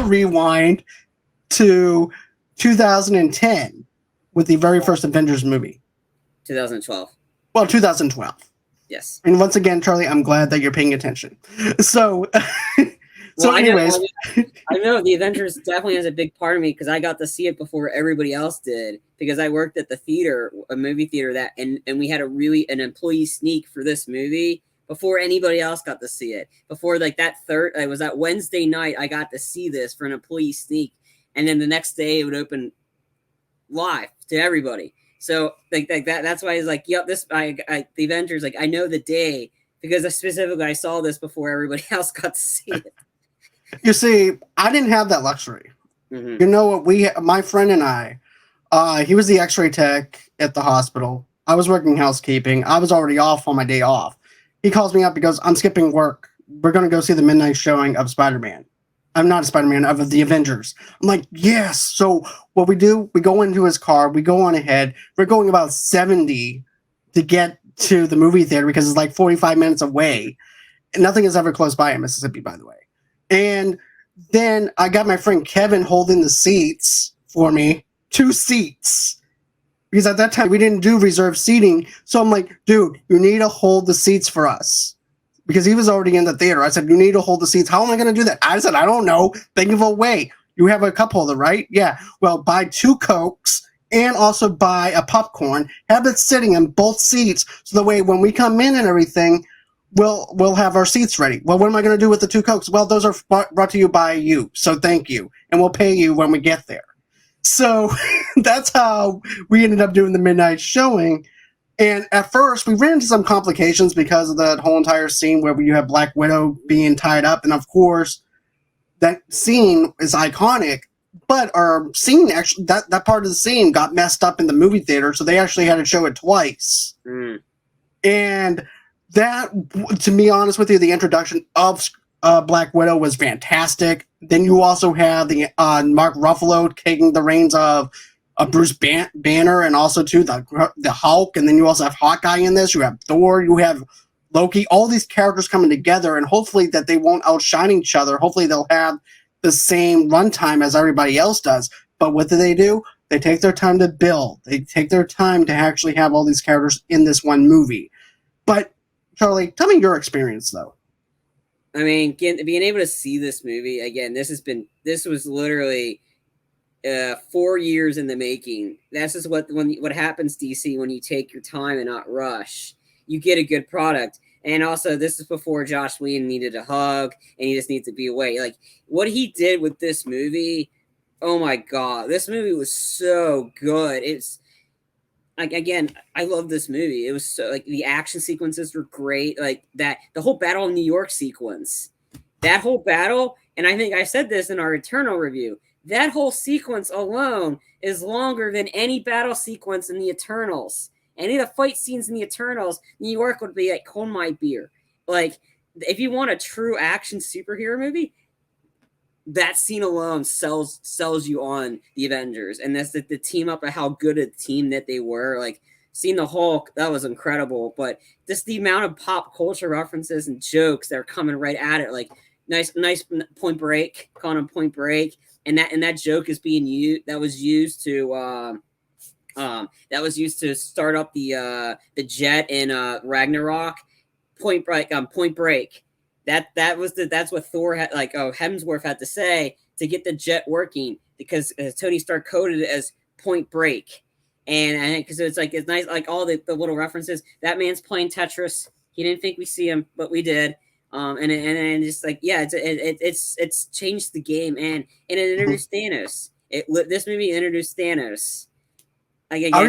rewind to 2010 with the very first Avengers movie. 2012. Well, 2012. Yes. And once again, Charlie, I'm glad that you're paying attention. So, anyways. I know the Avengers definitely has a big part of me because I got to see it before everybody else did because I worked at the theater, a movie theater and we had an employee sneak for this movie before anybody else got to see it. Before it was that Wednesday night I got to see this for an employee sneak, and then the next day it would open live to everybody. So like that. That's why it's like, yep, the Avengers. Like I know the day because I saw this before everybody else got to see it. You see, I didn't have that luxury. Mm-hmm. You know what? My friend and I, he was the X-ray tech at the hospital. I was working housekeeping. I was already off on my day off. He calls me up because I'm skipping work. We're gonna go see the midnight showing of Spider-Man. I'm not Spider-Man, of the Avengers. I'm like, yes. So what we do, we go into his car, we go on ahead. We're going about 70 to get to the movie theater because it's like 45 minutes away. And nothing is ever close by in Mississippi, by the way. And then I got my friend Kevin holding the seats for me, 2 seats. Because at that time, we didn't do reserved seating. So I'm like, dude, you need to hold the seats for us. Because he was already in the theater. I said, you need to hold the seats. How am I going to do that? I said, I don't know. Think of a way. You have a cup holder, right? Yeah. Well, buy 2 Cokes and also buy a popcorn. Have it sitting in both seats. So the way when we come in and everything, we'll have our seats ready. Well, what am I going to do with the 2 Cokes? Well, those are brought to you by you. So thank you. And we'll pay you when we get there. So that's how we ended up doing the midnight showing. And at first, we ran into some complications because of that whole entire scene where you have Black Widow being tied up. And of course, that scene is iconic. But our scene, actually, that part of the scene got messed up in the movie theater. So they actually had to show it twice. Mm. And that, to be honest with you, the introduction of Black Widow was fantastic. Then you also have the Mark Ruffalo taking the reins of Bruce Banner, and also too the Hulk, and then you also have Hawkeye in this. You have Thor, you have Loki. All these characters coming together, and hopefully that they won't outshine each other. Hopefully they'll have the same runtime as everybody else does. But what do? They take their time to build. They take their time to actually have all these characters in this one movie. But Charlie, tell me your experience though. I mean, being able to see this movie again, this was literally 4 years in the making. That's just what happens, DC, when you take your time and not rush. You get a good product. And also, this is before Josh Whedon needed a hug, and he just needs to be away. Like, what he did with this movie, oh my God, this movie was so good. It's, like, again, I love this movie. It was so, like, the action sequences were great. Like, the whole Battle in New York sequence. That whole battle, and I think I said this in our Eternal review, that whole sequence alone is longer than any battle sequence in the Eternals. Any of the fight scenes in the Eternals, New York would be like, hold my beer. Like, if you want a true action superhero movie, that scene alone sells you on the Avengers. And that's the team up of how good a team that they were. Like, seeing the Hulk, that was incredible. But just the amount of pop culture references and jokes that are coming right at it. Like, nice Point Break, calling him Point Break. And that joke is being used. That was used to start up the jet in Ragnarok. Point Break. That's what Thor had, Hemsworth had to say to get the jet working, because Tony Stark coded it as Point Break, and because it's nice, like all the little references. That man's playing Tetris. He didn't think we see him, but we did. And just like, yeah, it's changed the game, and it introduced Thanos. This movie introduced Thanos. Like, again, I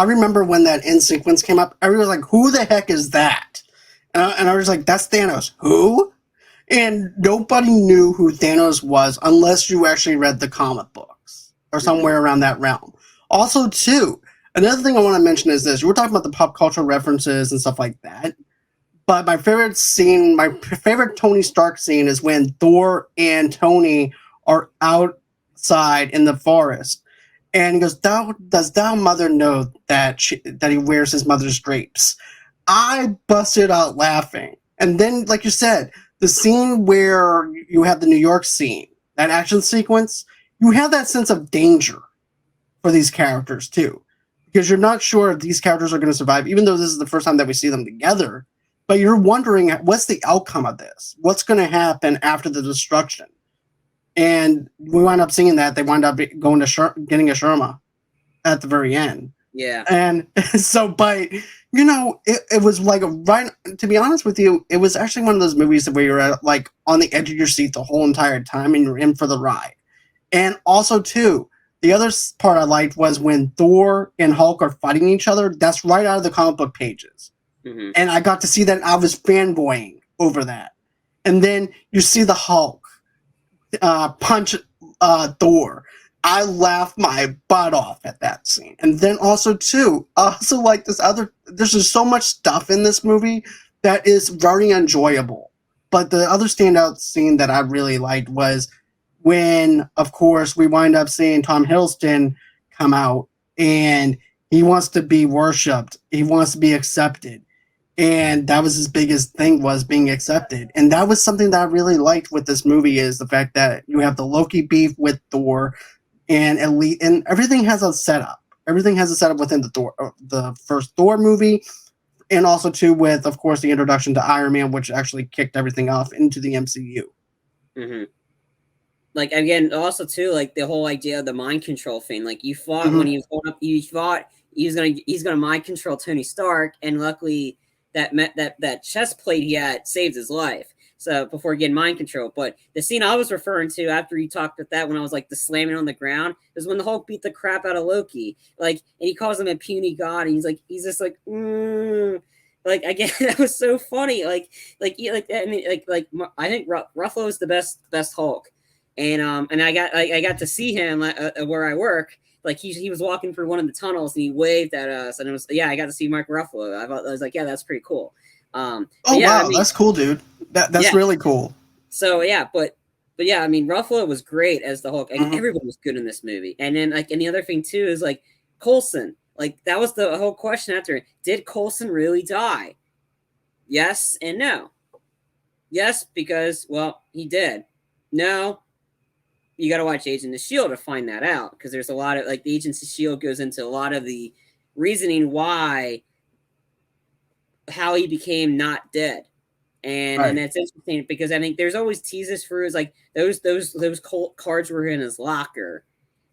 remember when that end sequence came up. Everyone was like, "Who the heck is that?" And I was like, "That's Thanos." Who? And nobody knew who Thanos was unless you actually read the comic books or somewhere around that realm. Also, too, another thing I want to mention is this: you were talking about the pop cultural references and stuff like that. But my favorite Tony Stark scene is when Thor and Tony are outside in the forest. And he goes, does thou mother know that he wears his mother's drapes? I busted out laughing. And then, like you said, the scene where you have the New York scene, that action sequence, you have that sense of danger for these characters too, because you're not sure if these characters are going to survive, even though this is the first time that we see them together. But you're wondering what's the outcome of this? What's going to happen after the destruction? And we wind up seeing that they wind up going to getting a Sherma at the very end. Yeah. And so, but it was like right. To be honest with you, it was actually one of those movies where you're like on the edge of your seat the whole entire time, and you're in for the ride. And also, too, the other part I liked was when Thor and Hulk are fighting each other. That's right out of the comic book pages, and I got to see that. I was fanboying over that. And then you see the Hulk punch Thor. I laughed my butt off at that scene. And then also too, also like there's just so much stuff in this movie that is very enjoyable. But the other standout scene that I really liked was when, of course, we wind up seeing Tom Hiddleston come out, and he wants to be worshipped. He wants to be accepted. And that was his biggest thing, was being accepted. And that was something that I really liked with this movie, is the fact that you have the Loki beef with Thor and Elite, and everything has a setup. Everything has a setup within the first Thor movie, and also too with, of course, the introduction to Iron Man, which actually kicked everything off into the MCU. Mm-hmm. Like, again, also too, like the whole idea of the mind control thing. Like, you thought when he was going up, you thought he's gonna mind control Tony Stark, and luckily that chest plate he had saved his life. So before getting mind control. But the scene I was referring to after you talked about that, when I was like the slamming on the ground, is when the Hulk beat the crap out of Loki. Like, and he calls him a puny god, and he's just like, like, again, that was so funny. I think Ruffalo is the best Hulk, and I got to see him where I work. Like, he was walking through one of the tunnels, and he waved at us, and I got to see Mark Ruffalo. I was like, yeah, that's pretty cool. Wow, that's cool, dude. That's really cool. So but yeah, I mean, Ruffalo was great as the Hulk. Like, everyone was good in this movie. And then, like, and the other thing too is, like, Coulson. Like, that was the whole question after. Did Coulson really die? Yes and no. Yes, because, well, he did. No, you got to watch Agents of S.H.I.E.L.D. to find that out, because there's a lot of, like, the Agents of S.H.I.E.L.D. goes into a lot of the reasoning how he became not dead. And that's interesting, because I think there's always teases for his, like, those cards were in his locker,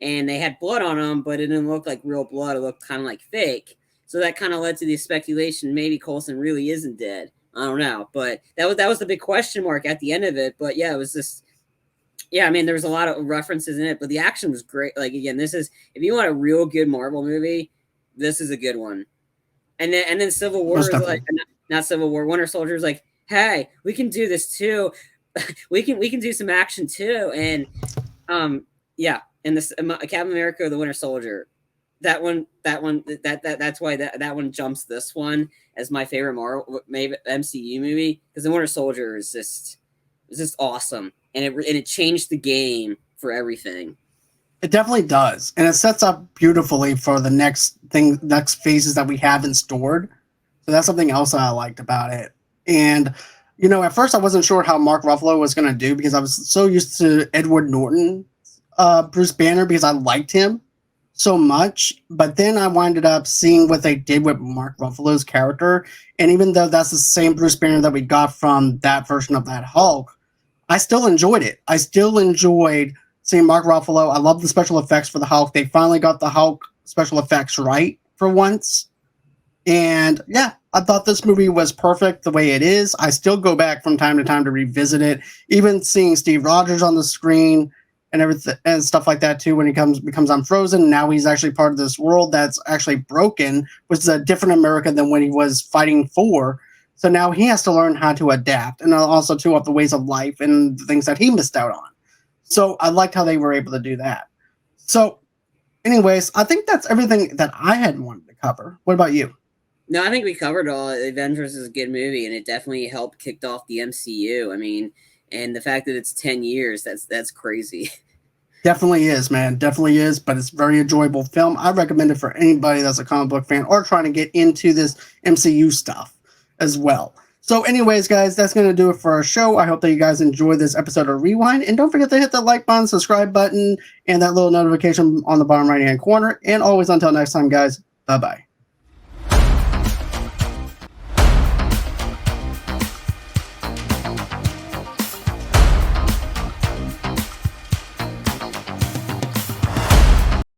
and they had blood on them, but it didn't look like real blood. It looked kind of like fake. So that kind of led to the speculation maybe Coulson really isn't dead. I don't know, but that was the big question mark at the end of it. But yeah, it was just, yeah, I mean, there was a lot of references in it, but the action was great. Like, again, this is, if you want a real good Marvel movie, this is a good one. And then Civil War is like, not Civil War, Winter Soldier is like, hey, we can do this too. we can do some action too. And yeah, and this Captain America, the Winter Soldier, that's why that one jumps this one as my favorite Marvel maybe MCU movie, because the Winter Soldier is just awesome, and it changed the game for everything. It definitely does, and it sets up beautifully for the next phases that we have in stored. So that's something else I liked about it. And at first I wasn't sure how Mark Ruffalo was going to do, because I was so used to Edward Norton, Bruce Banner, because I liked him so much. But then I winded up seeing what they did with Mark Ruffalo's character, and even though that's the same Bruce Banner that we got from that version of that Hulk, I still enjoyed it. I still enjoyed seeing Mark Ruffalo. I love the special effects for the Hulk. They finally got the Hulk special effects right for once. And yeah, I thought this movie was perfect the way it is. I still go back from time to time to revisit it, even seeing Steve Rogers on the screen and everything and stuff like that too. When he becomes Unfrozen, now he's actually part of this world that's actually broken, which is a different America than when he was fighting for. So now he has to learn how to adapt, and also too of the ways of life and the things that he missed out on. So I liked how they were able to do that. So, anyways, I think that's everything that I had wanted to cover. What about you? No, I think we covered all. Avengers is a good movie, and it definitely helped kick off the MCU. I mean, and the fact that it's 10 years, that's crazy. Definitely is, man. Definitely is, but it's a very enjoyable film. I recommend it for anybody that's a comic book fan or trying to get into this MCU stuff as well. So anyways, guys, that's going to do it for our show. I hope that you guys enjoyed this episode of Rewind. And don't forget to hit that like button, subscribe button, and that little notification on the bottom right-hand corner. And always until next time, guys, bye-bye.